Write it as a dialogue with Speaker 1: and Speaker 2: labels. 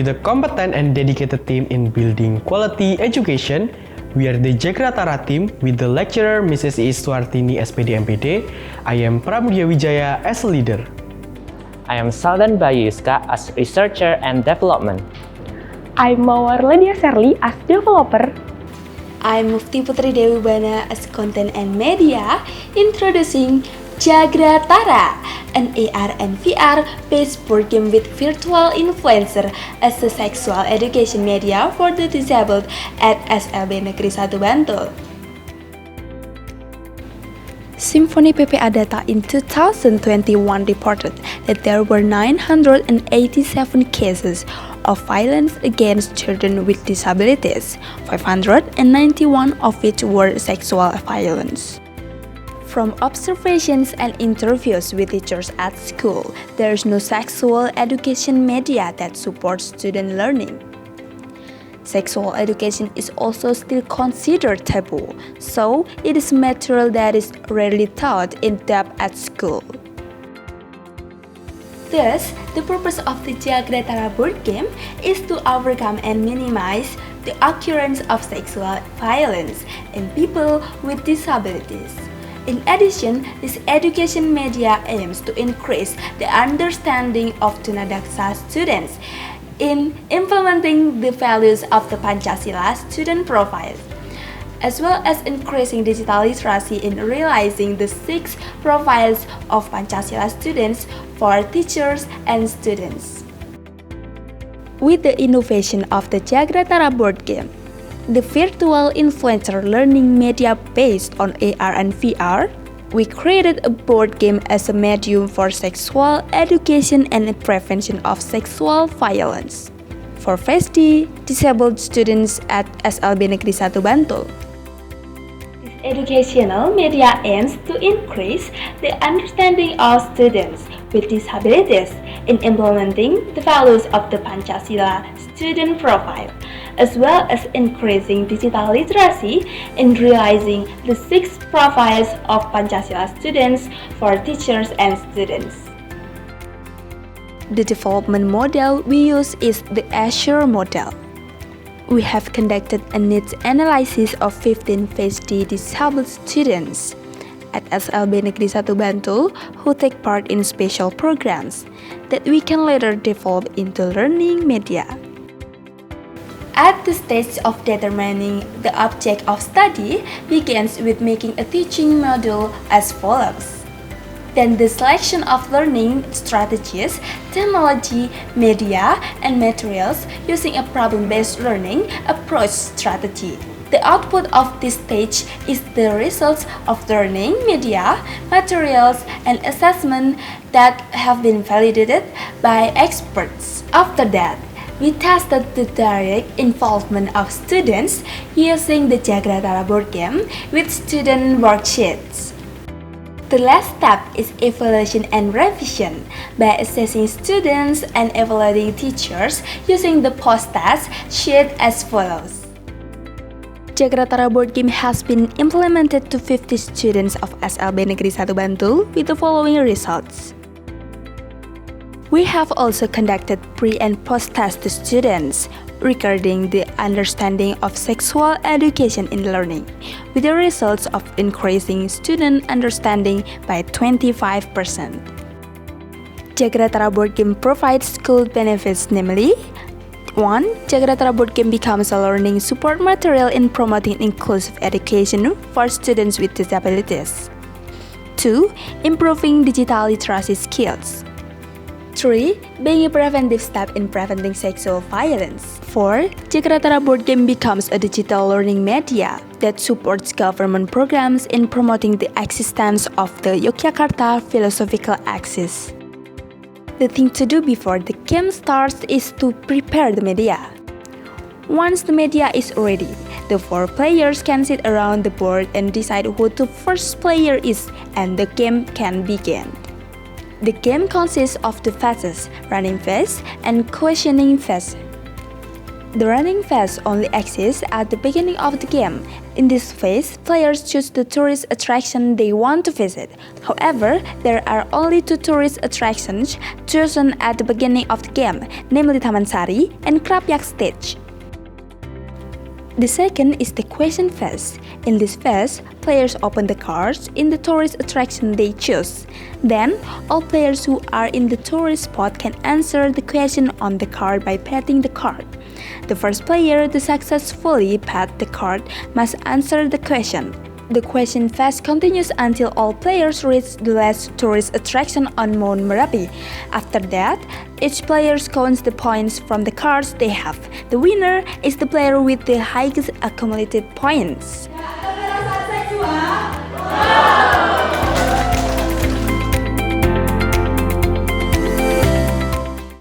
Speaker 1: With a competent and dedicated team in building quality education, we are the Jagratara team with the lecturer Mrs. Iswartini SPD MPD. I am Pramudya Wijaya as a leader.
Speaker 2: I am Saldan Bayu Yuska as researcher and development.
Speaker 3: I'm Mawar Lydia Serli as developer.
Speaker 4: I'm Mufti Putri Dewi Bana as content and media, introducing Jagratara, an AR and VR based board game with virtual influencer as a sexual education media for the disabled at SLBN Negeri 1 Bantul. Symphony PPA data in 2021 reported that there were 987 cases of violence against children with disabilities, 591 of which were sexual violence. From observations and interviews with teachers at school, there is no sexual education media that supports student learning. Sexual education is also still considered taboo, so it is material that is rarely taught in depth at school. Thus, the purpose of the Jagratara board game is to overcome and minimize the occurrence of sexual violence in people with disabilities. In addition, this education media aims to increase the understanding of Tunadaksa students in implementing the values of the Pancasila student profile, as well as increasing digital literacy in realizing the 6 profiles of Pancasila students for teachers and students. With the innovation of the Jagratara board game, the virtual influencer learning media based on AR and VR, we created a board game as a medium for sexual education and prevention of sexual violence for VSD disabled students at SLBN Negeri 1 Bantul. This educational media aims to increase the understanding of students with disabilities in implementing the values of the Pancasila student profile, as well as increasing digital literacy in realizing the 6 profiles of Pancasila students for teachers and students. The development model we use is the Azure model. We have conducted a needs analysis of 15 VSD disabled students at SLBN Negeri 1 Bantul who take part in special programs that we can later develop into learning media. At the stage of determining the object of study begins with making a teaching module as follows. Then the selection of learning strategies, technology, media, and materials using a problem-based learning approach strategy. The output of this stage is the results of learning, media, materials, and assessment that have been validated by experts. After that, we tested the direct involvement of students using the Jagratara board game with student worksheets. The last step is evaluation and revision by assessing students and evaluating teachers using the post-test sheet as follows. Jagratara board game has been implemented to 50 students of SLBN Negeri 1 Bantul with the following results. We have also conducted pre- and post-test to students regarding the understanding of sexual education in learning, with the results of increasing student understanding by 25%. Jagratara board game provides school benefits, namely 1. Jagratara board game becomes a learning support material in promoting inclusive education for students with disabilities. 2. Improving digital literacy skills. 3. Being a preventive step in preventing sexual violence. 4. Jagratara board game becomes a digital learning media that supports government programs in promoting the existence of the Yogyakarta philosophical axis. The thing to do before the game starts is to prepare the media. Once the media is ready, the 4 players can sit around the board and decide who the first player is, and the game can begin. The game consists of 2 phases, running phase and questioning phase. The running phase only exists at the beginning of the game. In this phase, players choose the tourist attraction they want to visit. However, there are only 2 tourist attractions chosen at the beginning of the game, namely Taman Sari and Krapyak Stage. The second is the question phase. In this phase, players open the cards in the tourist attraction they choose. Then, all players who are in the tourist spot can answer the question on the card by patting the card. The first player to successfully pat the card must answer the question. The question phase continues until all players reach the last tourist attraction on Mount Merapi. After that, each player counts the points from the cards they have. The winner is the player with the highest accumulated points.
Speaker 5: Kekerasan seksual